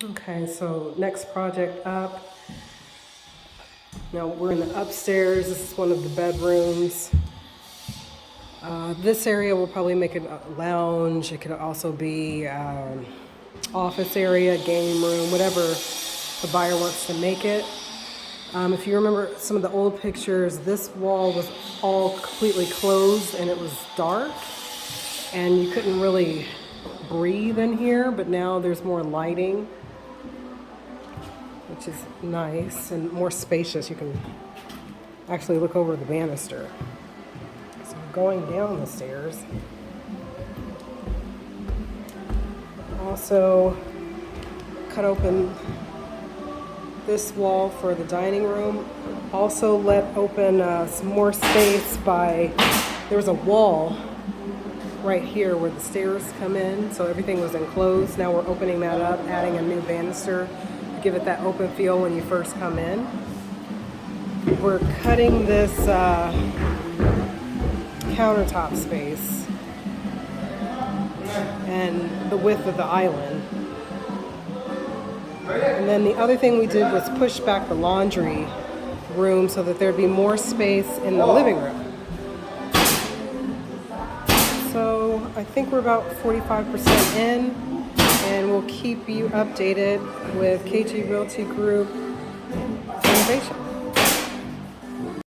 Okay, so next project up. Now we're in the upstairs. This is one of the bedrooms. This area will probably make it a lounge. It could also be office area, game room, whatever the buyer wants to make it. If you remember some of the old pictures, this wall was all completely closed and it was dark and you couldn't really breathe in here, but now there's more lighting, which is nice and more spacious. You can actually look over the banister. So going down the stairs. Also cut open this wall for the dining room. Also let open some more space by, there was a wall right here where the stairs come in, so everything was enclosed. Now we're opening that up, adding a new banister to give it that open feel when you first come in. We're cutting this countertop space and the width of the island. And then the other thing we did was push back the laundry room so that there'd be more space in the living room. So I think we're about 45% in, and we'll keep you updated with KG Realty Group Renovation.